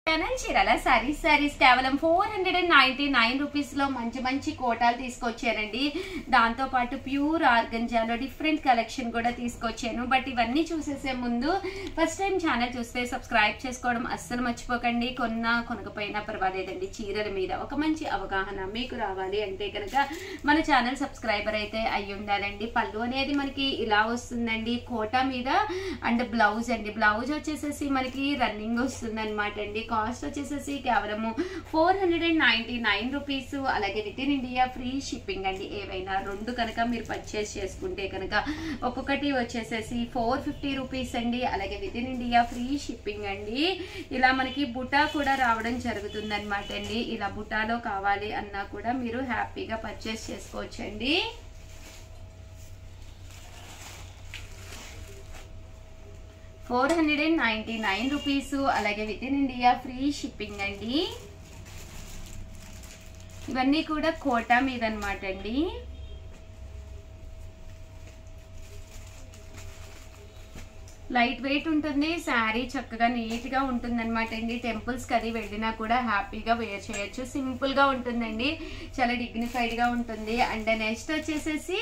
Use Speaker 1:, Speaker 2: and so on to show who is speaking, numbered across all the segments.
Speaker 1: చీరాల సారీస్ కేవలం 499 రూపీస్ లో మంచి మంచి కోటాలు తీసుకొచ్చానండి. దాంతో పాటు ప్యూర్ ఆర్గంజాలో డిఫరెంట్ కలెక్షన్ కూడా తీసుకొచ్చాను. బట్ ఇవన్నీ చూసేసే ముందు ఫస్ట్ టైం ఛానల్ చూస్తే సబ్స్క్రైబ్ చేసుకోవడం అస్సలు మర్చిపోకండి. కొనకపోయినా పర్వాలేదండి, చీరల మీద ఒక మంచి అవగాహన మీకు రావాలి అంటే కనుక మన ఛానల్ సబ్స్క్రైబర్ అయితే అయ్యి ఉండాలండి. పళ్ళు అనేది మనకి ఇలా వస్తుందండి కోటా మీద. అండ్ బ్లౌజ్ అండి, బ్లౌజ్ వచ్చేసేసి మనకి రన్నింగ్ వస్తుంది అనమాట అండి. కాస్ట్ వచ్చేసేసి కేవలము 499 రూపీస్. అలాగే with in India free shipping అండి. ఏవైనా రెండు కనుక మీరు పర్చేస్ చేసుకుంటే కనుక ఒక్కొక్కటి వచ్చేసేసి 450 రూపీస్ అండి. అలాగే with in India free shipping అండి. ఇలా మనకి బుటా కూడా రావడం జరుగుతుంది అనమాట అండి. ఇలా బుటాలో కావాలి అన్నా కూడా మీరు హ్యాపీగా పర్చేస్ చేసుకోవచ్చండి. ₹499 అలాగే with in India free shipping అండి. ఇవన్నీ కూడా కోటా మీద అనమాట అండి. లైట్ వెయిట్ ఉంటుంది శారీ, చక్కగా నీట్ గా ఉంటుంది అనమాట అండి. టెంపుల్స్ కి అది వెళ్ళినా కూడా హ్యాపీగా వేర్ చేయొచ్చు. సింపుల్ గా ఉంటుందండి, చాలా డిగ్నిఫైడ్ గా ఉంటుంది. అండ్ నెక్స్ట్ వచ్చేసేసి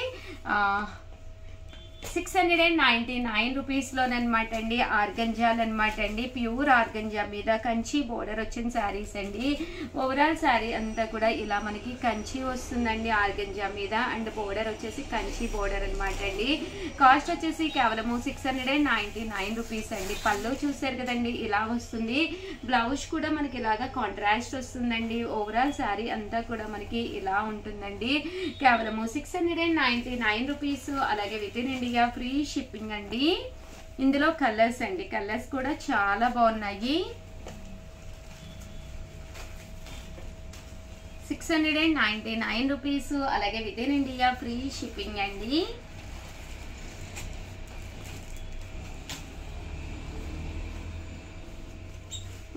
Speaker 1: 699 రూపీస్ లోనమాట అండి. ఆర్గంజాల్ అనమాట అండి. ప్యూర్ ఆర్గంజా మీద కంచి బోర్డర్ వచ్చిన శారీస్ అండి. ఓవరాల్ శారీ అంతా కూడా ఇలా మనకి కంచి వస్తుందండి ఆర్గంజా మీద. అండ్ బోర్డర్ వచ్చేసి కంచి బోర్డర్ అనమాట అండి. కాస్ట్ వచ్చేసి కేవలము 699 రూపీస్ అండి. పళ్ళు చూసారు కదండి, ఇలా వస్తుంది. బ్లౌజ్ కూడా మనకి ఇలాగా కాంట్రాస్ట్ వస్తుందండి. ఓవరాల్ శారీ అంతా కూడా మనకి ఇలా ఉంటుందండి. కేవలము 699 రూపీస్. అలాగే with in India free shipping అండి. ఇందులో కలర్స్ అండి, కలర్స్ కూడా చాలా బాగున్నాయి. 699 రూపీస్. అలాగే with in India free shipping అండి.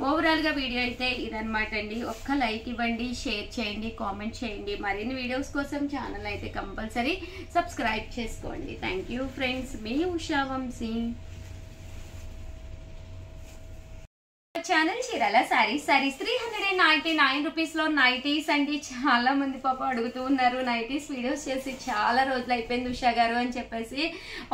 Speaker 1: ఓవరాల్ గా వీడియో అయితే ఇదనమాట అండి. ఒక్క లైక్ ఇవ్వండి, షేర్ చేయండి, కామెంట్ చేయండి. మరిన్ని వీడియోస్ కోసం ఛానల్ అయితే కంపల్సరీ సబ్స్క్రైబ్ చేసుకోండి. థ్యాంక్ యూ ఫ్రెండ్స్, మీ Usha Vamshi. Channel Chirala saris 399 rupees లో నైటీస్ అండి. చాలా మంది పాప అడుగుతూ ఉన్నారు నైటీస్ వీడియోస్ చేసి చాలా రోజులు అయిపోయింది ఉషా గారు అని చెప్పేసి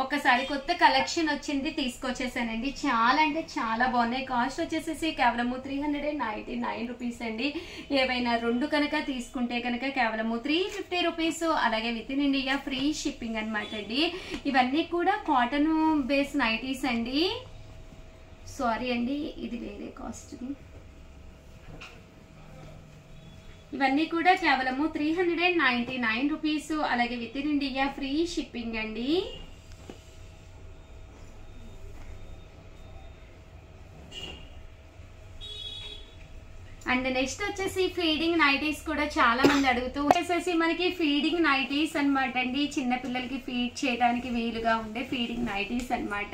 Speaker 1: ఒక్కసారి కొత్త కలెక్షన్ వచ్చింది, తీసుకొచ్చేసానండి. చాలా అంటే చాలా బాగున్నాయి. కాస్ట్ వచ్చేసేసి కేవలము 399 రూపీస్ అండి. ఏవైనా రెండు కనుక తీసుకుంటే కనుక కేవలము 350 రూపీస్. అలాగే with in India free shipping అనమాట అండి. ఇవన్నీ కూడా కాటన్ బేస్ నైటీస్ అండి. సారీ అండి, ఇది వేరే కాస్ట్. ఇవన్నీ కూడా కేవలము 399 రూపీస్. అలాగే with in India free shipping అండి. అండ్ నెక్స్ట్ వచ్చేసి ఫీడింగ్ నైటీస్ కూడా చాలా మంది అడుగుతూ వచ్చేసేసి మనకి ఫీడింగ్ నైటీస్ అనమాట అండి. చిన్న పిల్లలకి ఫీడ్ చేయడానికి వీలుగా ఉండే ఫీడింగ్ నైటీస్ అనమాట.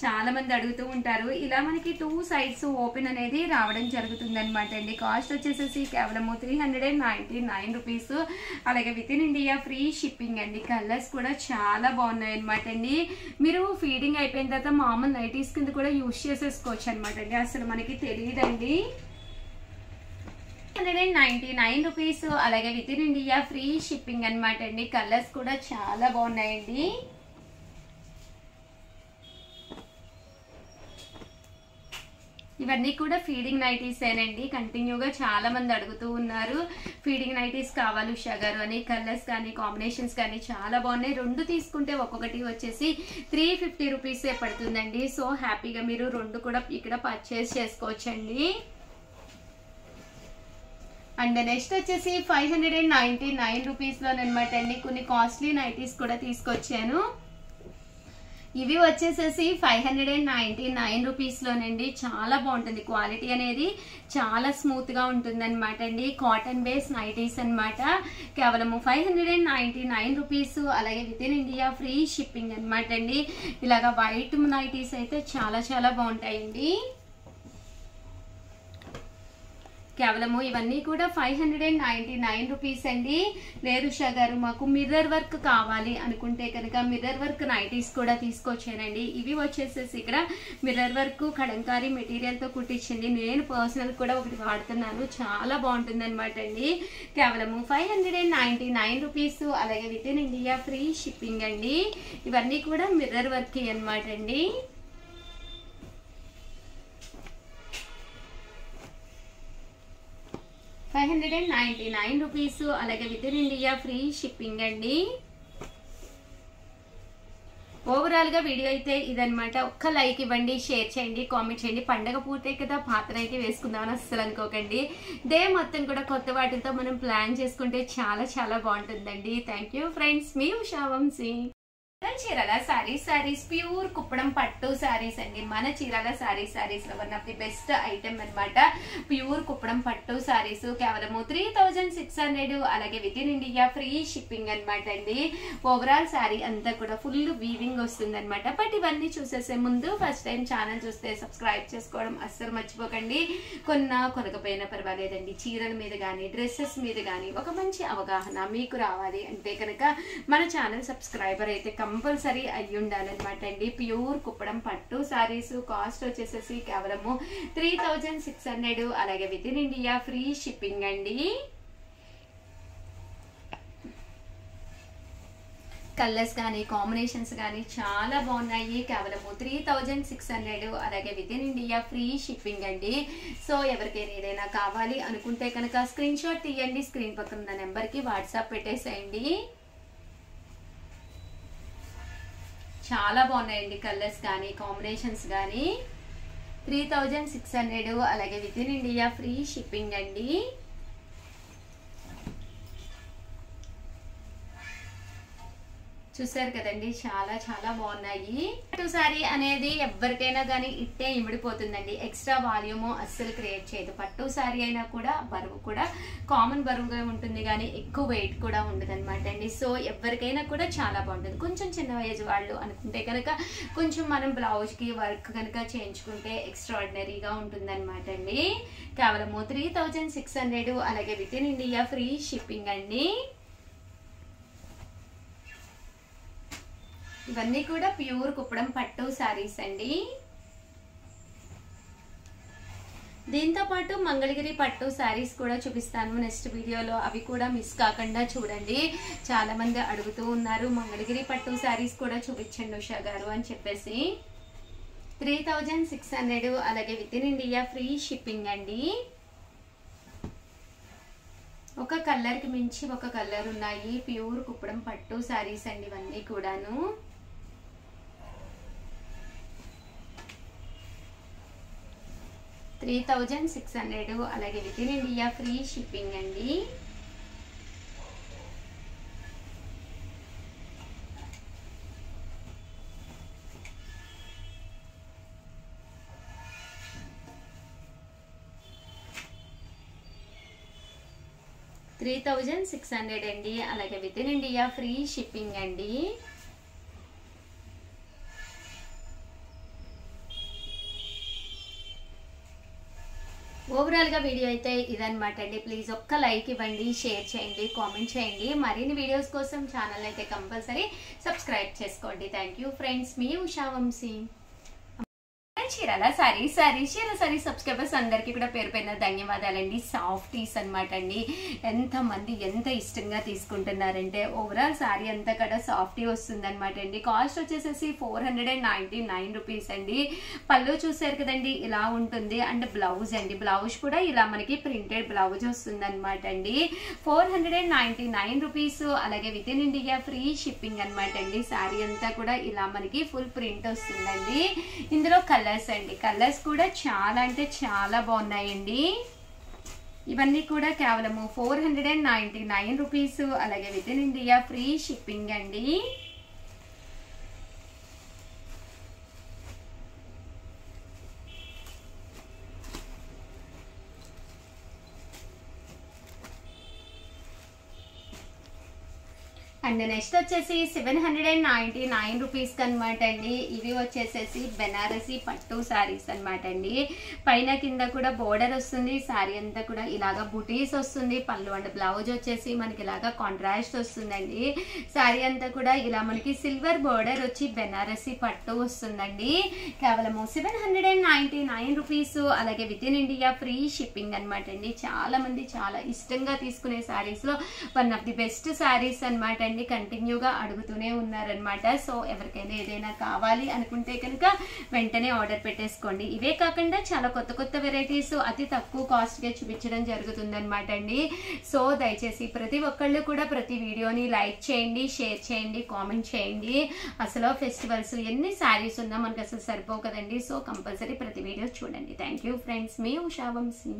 Speaker 1: చాలా మంది అడుగుతూ ఉంటారు. ఇలా మనకి 2 సైడ్స్ ఓపెన్ అనేది రావడం జరుగుతుంది అనమాట అండి. కాస్ట్ వచ్చేసేసి కేవలము 399 రూపీస్. అలాగే with in India free shipping అండి. కలర్స్ కూడా చాలా బాగున్నాయి అనమాట అండి. మీరు ఫీడింగ్ అయిపోయిన తర్వాత మామూలు నైటీస్ కింద కూడా యూజ్ చేసేసుకోవచ్చు అనమాట అండి. అసలు మనకి తెలియదండి. 699 రూపీస్. అలాగే with in India free shipping అనమాట అండి. కలర్స్ కూడా చాలా బాగున్నాయండి. ఇవన్నీ కూడా ఫీడింగ్ నైటీస్ ఏనండి. కంటిన్యూగా చాలా మంది అడుగుతూ ఉన్నారు ఫీడింగ్ నైటీస్ కావాలి ఉషా గారు అని. కలర్స్ కానీ కాంబినేషన్స్ కానీ చాలా బాగున్నాయి. రెండు తీసుకుంటే ఒక్కొక్కటి వచ్చేసి 350 రూపీసే పడుతుందండి. సో హ్యాపీగా మీరు రెండు కూడా ఇక్కడ పర్చేస్ చేసుకోవచ్చండి. అండ్ నెక్స్ట్ వచ్చేసి 599 రూపీస్ లోనమాట అండి. కొన్ని కాస్ట్లీ నైటీస్ కూడా తీసుకొచ్చాను. ఇవి వచ్చేసేసి 599 రూపీస్ లోనండి. చాలా బాగుంటుంది, క్వాలిటీ అనేది చాలా స్మూత్ గా ఉంటుంది అనమాట అండి. కాటన్ బేస్ నైటీస్ అనమాట. కేవలము 599 రూపీస్. అలాగే with in India free shipping అనమాట అండి. ఇలాగా వైట్ నైటీస్ అయితే చాలా చాలా బాగుంటాయండి. కేవలము ఇవన్నీ కూడా 599 రూపీస్ అండి. లేదు ఉషా గారు మాకు మిర్రర్ వర్క్ కావాలి అనుకుంటే కనుక మిర్రర్ వర్క్ నైటీస్ కూడా తీసుకొచ్చానండి. ఇవి వచ్చేసేసి ఇక్కడ మిర్రర్ వర్క్ కలంకారీ మెటీరియల్ తో కుట్టించండి. నేను పర్సనల్ కూడా ఒకటి వాడుతున్నాను, చాలా బాగుంటుంది అనమాట అండి. కేవలము 599 రూపీస్, అలాగే with in India free shipping అండి. ఇవన్నీ కూడా మిర్రర్ వర్క్ అనమాట అండి. ₹599, అలాగే with in India free shipping అండి. ఓవరాల్ గా వీడియో అయితే ఇదనమాట. ఒక్క లైక్ ఇవ్వండి, షేర్ చేయండి, కామెంట్ చేయండి. పండగ పూర్తయి కదా పాత్ర అయితే వేసుకుందామని అస్సలు అనుకోకండి. డే మొత్తం కూడా కొత్త వాటితో మనం ప్లాన్ చేసుకుంటే చాలా చాలా బాగుంటుందండి. థ్యాంక్ యూ ఫ్రెండ్స్, మీ ఉషా వంశీ. చీరాల సారీస్ ప్యూర్ కుప్పడం పట్టు సారీస్ అండి. మన చీరాల సారీస్ లో one of the best item అనమాట. ప్యూర్ కుప్పడం పట్టు సారీస్ కేవలము 3600, అలాగే with in India free shipping అనమాట అండి. ఓవరాల్ సారీ అంతా కూడా ఫుల్ వీవింగ్ వస్తుంది అనమాట. బట్ ఇవన్నీ చూసేసే ముందు ఫస్ట్ టైం ఛానల్ చూస్తే సబ్స్క్రైబ్ చేసుకోవడం అస్సలు మర్చిపోకండి. కొనకపోయినా పర్వాలేదండి, చీరల మీద కానీ డ్రెస్సెస్ మీద కానీ ఒక మంచి అవగాహన మీకు రావాలి అంటే కనుక మన ఛానల్ సబ్స్క్రైబర్ అయితే కంపల్సరీ అయ్యి ఉండాలన్నమాట అండి. ప్యూర్ కుప్పడం పట్టు సారీస్ కాస్ట్ వచ్చేసేసి కేవలము 3600, అలాగే with in India free shipping అండి. కలర్స్ కానీ కాంబినేషన్స్ కానీ చాలా బాగున్నాయి. కేవలము 3600, అలాగే with in India free shipping అండి. సో ఎవరికైనా ఏదైనా కావాలి అనుకుంటే కనుక స్క్రీన్ షాట్ తీయండి, స్క్రీన్ పక్కన ఉన్న నెంబర్కి వాట్సాప్ పెట్టేసేయండి. చాలా బాగున్నాయండి కలర్స్ కానీ కాంబినేషన్స్ కానీ. 3600, అలాగే with in India free shipping అండి. చూసారు కదండి, చాలా చాలా బాగున్నాయి. పట్టు సారీ అనేది ఎవరికైనా కానీ ఇట్టే ఇమిడిపోతుందండి. ఎక్స్ట్రా వాల్యూమ్ అస్సలు క్రియేట్ చేయదు. పట్టు సారీ అయినా కూడా బరువు కూడా కామన్ బరువుగా ఉంటుంది, కానీ ఎక్కువ వెయిట్ కూడా ఉండదు అనమాట అండి. సో ఎవరికైనా కూడా చాలా బాగుంటుంది. కొంచెం చిన్న ఏజ్ వాళ్ళు అనుకుంటే కనుక కొంచెం మనం బ్లౌజ్కి వర్క్ కనుక చేయించుకుంటే ఎక్స్ట్రాడినరీగా ఉంటుంది అనమాట అండి. కేవలము 3600, అలాగే with in India free shipping అండి. ఇవన్నీ కూడా ప్యూర్ కుప్పడం పట్టు సారీస్ అండి. దీంతో పాటు మంగళగిరి పట్టు సారీస్ కూడా చూపిస్తాను నెక్స్ట్ వీడియోలో. అవి కూడా మిస్ కాకుండా చూడండి. చాలా మంది అడుగుతూ ఉన్నారు మంగళగిరి పట్టు సారీస్ కూడా చూపించండి ఉషా గారు అని చెప్పేసి. 3600, అలాగే with in India free shipping అండి. ఒక కలర్ కి మించి ఒక కలర్ ఉన్నాయి. ప్యూర్ కుప్పడం పట్టు సారీస్ అండి ఇవన్నీ కూడాను. $3600, అలాగే with in India free shipping అండి. $3600 అండి, అలాగే with in India free shipping అండి. ఓవరాల్ గా వీడియో అయితే ఇదనమాట అండి. ప్లీజ్ ఒక్క లైక్ ఇవ్వండి, షేర్ చేయండి, కామెంట్ చేయండి. మరిన్ని వీడియోస్ కోసం ఛానల్ అయితే కంపల్సరీ సబ్స్క్రైబ్ చేసుకోండి. థ్యాంక్ యూ ఫ్రెండ్స్, మీ ఉషా వంశీ. చీరాల సారీ సబ్స్క్రైబర్స్ అందరికీ కూడా పేరు పైన ధన్యవాదాలండి. సాఫ్టీస్ అనమాట అండి. ఎంతమంది ఎంత ఇష్టంగా తీసుకుంటున్నారంటే ఓవరాల్ సారీ అంతా కూడా సాఫ్టీ వస్తుంది అనమాట అండి. కాస్ట్ వచ్చేసేసి 499 రూపీస్ అండి. పళ్ళు చూసారు కదండి, ఇలా ఉంటుంది. అండ్ బ్లౌజ్ అండి, బ్లౌజ్ కూడా ఇలా మనకి ప్రింటెడ్ బ్లౌజ్ వస్తుంది అనమాట అండి. 499 రూపీస్, అలాగే with in India free shipping అనమాట అండి. సారీ అంతా కూడా ఇలా మనకి ఫుల్ ప్రింట్ వస్తుందండి. ఇందులో కలర్స్ అండి, కలర్స్ కూడా చాలా అంటే చాలా బాగున్నాయండి. ఇవన్నీ కూడా కేవలము 499 రూపీస్, అలాగే with in India free shipping అండి. అండ్ నెక్స్ట్ వచ్చేసి 799 రూపీస్కి అనమాట అండి. ఇవి వచ్చేసేసి బెనారసీ పట్టు శారీస్ అనమాట అండి. పైన కింద కూడా బోర్డర్ వస్తుంది, శారీ అంతా కూడా ఇలాగా బుటీస్ వస్తుంది. పళ్ళు అండ్ బ్లౌజ్ వచ్చేసి మనకి ఇలాగా కాంట్రాస్ట్ వస్తుందండి. శారీ అంతా కూడా ఇలా మనకి సిల్వర్ బోర్డర్ వచ్చి బెనారసీ పట్టు వస్తుందండి. కేవలము 799 రూపీస్. అలాగే with in India free shipping అనమాట అండి. చాలా మంది చాలా ఇష్టంగా తీసుకునే శారీస్ లో one of the best saris అనమాట అండి. కంటిన్యూగా అడుగుతూనే ఉన్నారనమాట. సో ఎవరికైనా ఏదైనా కావాలి అనుకుంటే కనుక వెంటనే ఆర్డర్ పెట్టేసుకోండి. ఇవే కాకుండా చాలా కొత్త కొత్త వెరైటీస్ అతి తక్కువ కాస్ట్ గా చూపించడం జరుగుతుంది అనమాట అండి. సో దయచేసి ప్రతి ఒక్కళ్ళు కూడా ప్రతి వీడియోని లైక్ చేయండి, షేర్ చేయండి, కామెంట్ చేయండి. అసలు ఫెస్టివల్స్ ఎన్ని శారీస్ ఉన్నా మనకు అసలు సరిపోవు కదండి. సో కంపల్సరీ ప్రతి వీడియో చూడండి. Thank you friends. మీ ఉషా వంశీ.